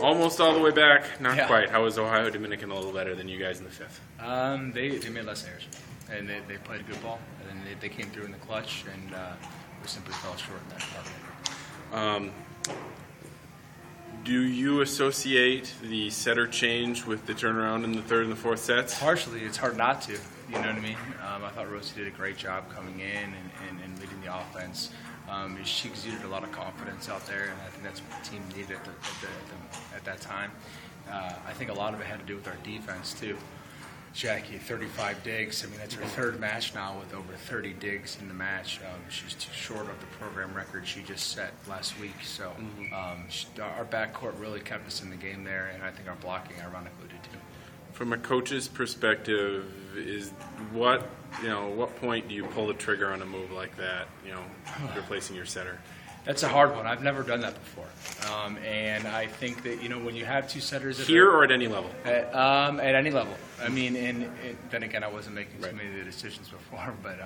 Almost all the way back, not Yeah. quite. How was Ohio Dominican a little better than you guys in the fifth? They made less errors, and they played good ball, and they came through in the clutch, and we simply fell short in that department. Do you associate the setter change with the turnaround in the third and the fourth sets? Partially, it's hard not to. You know what I mean? I thought Rosie did a great job coming in and leading the offense. She exuded a lot of confidence out there, and I think that's what the team needed at that time. I think a lot of it had to do with our defense, too. Jackie, 35 digs. I mean, that's her third match now with over 30 digs in the match. She's too short of the program record she just set last week. So our backcourt really kept us in the game there, and I think our blocking, ironically, did too. From a coach's perspective, is what point do you pull the trigger on a move like that? Replacing your setter. That's a hard one. I've never done that before, and I think that when you have two setters here or at any level. At any level. I mean, and then again, I wasn't making too many of the decisions before, but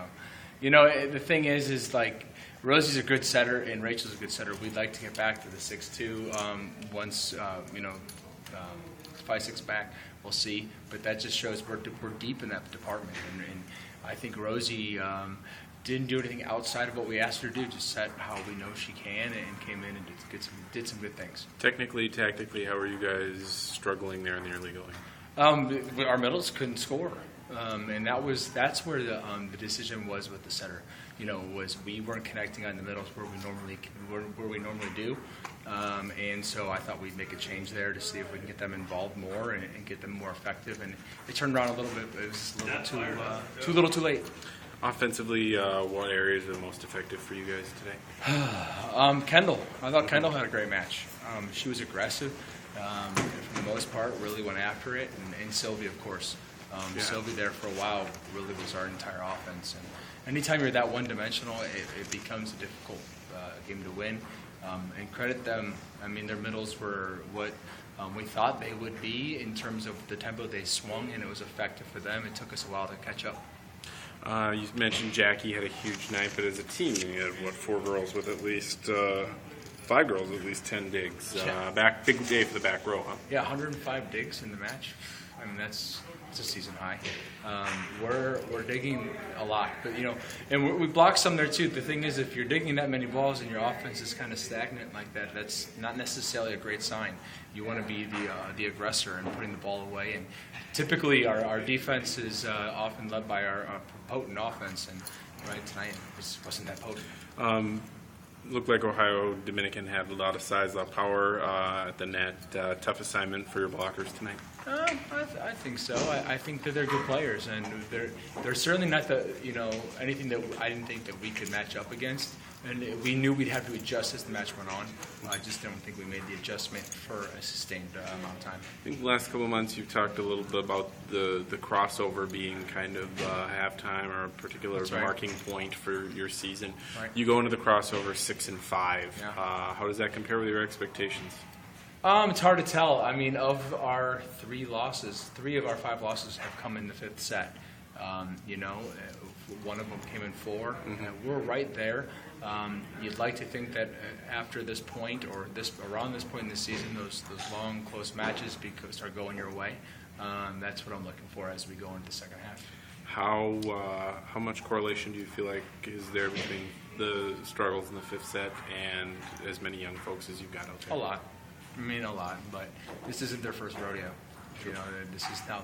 the thing is like Rosie's a good setter and Rachel's a good setter. We'd like to get back to the 6-2 once 5-6 back. We'll see, but that just shows we're deep in that department, and I think Rosie didn't do anything outside of what we asked her to do, just set how we know she can, and came in and did some good things. Technically, tactically, how are you guys struggling there in the early going? Our middles couldn't score, and that's where the decision was with the setter. Was we weren't connecting on the middles where we normally do, and so I thought we'd make a change there to see if we can get them involved more and get them more effective. And it turned around a little bit, but it was a little too late. Offensively, what areas are the most effective for you guys today? Kendall. I thought Kendall had a great match. She was aggressive. For the most part, really went after it. And Sylvie, of course. Sylvie there for a while really was our entire offense. And anytime you're that one-dimensional, it becomes a difficult game to win. And credit them. I mean, their middles were what we thought they would be in terms of the tempo they swung, and it was effective for them. It took us a while to catch up. You mentioned Jackie had a huge night, but as a team, you had, 4 girls with at least 5 girls with at least 10 digs. Big day for the back row, huh? Yeah, 105 digs in the match. I mean, it's a season high. We're digging a lot, but and we blocked some there too. The thing is, if you're digging that many balls and your offense is kind of stagnant like that, that's not necessarily a great sign. You want to be the aggressor and putting the ball away. And typically, our defense is often led by our potent offense, and tonight it just wasn't that potent. Looked like Ohio Dominican had a lot of size, a lot of power at the net. Tough assignment for your blockers tonight. I think so. I think that they're good players, and they're certainly not anything that I didn't think that we could match up against. And we knew we'd have to adjust as the match went on. I just don't think we made the adjustment for a sustained amount of time. I think the last couple of months you've talked a little bit about the crossover being kind of halftime or a particular marking point for your season. Right. You go into the crossover 6-5. Yeah. How does that compare with your expectations? It's hard to tell. I mean, of our 3 losses, 3 of our 5 losses have come in the 5th set. One of them came in 4. Mm-hmm. We're right there. You'd like to think that after this point or around this point in the season, those long, close matches start going your way. That's what I'm looking for as we go into the second half. How much correlation do you feel like is there between the struggles in the 5th set and as many young folks as you've got out there? A lot. I mean, a lot. But this isn't their first rodeo. This is now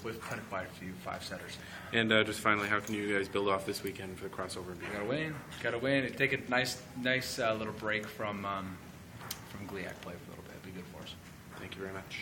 we've cut it by a few 5-setters. And just finally, how can you guys build off this weekend for the crossover? Gotta win. Take a nice little break from GLIAC play for a little bit. It'd be good for us. Thank you very much.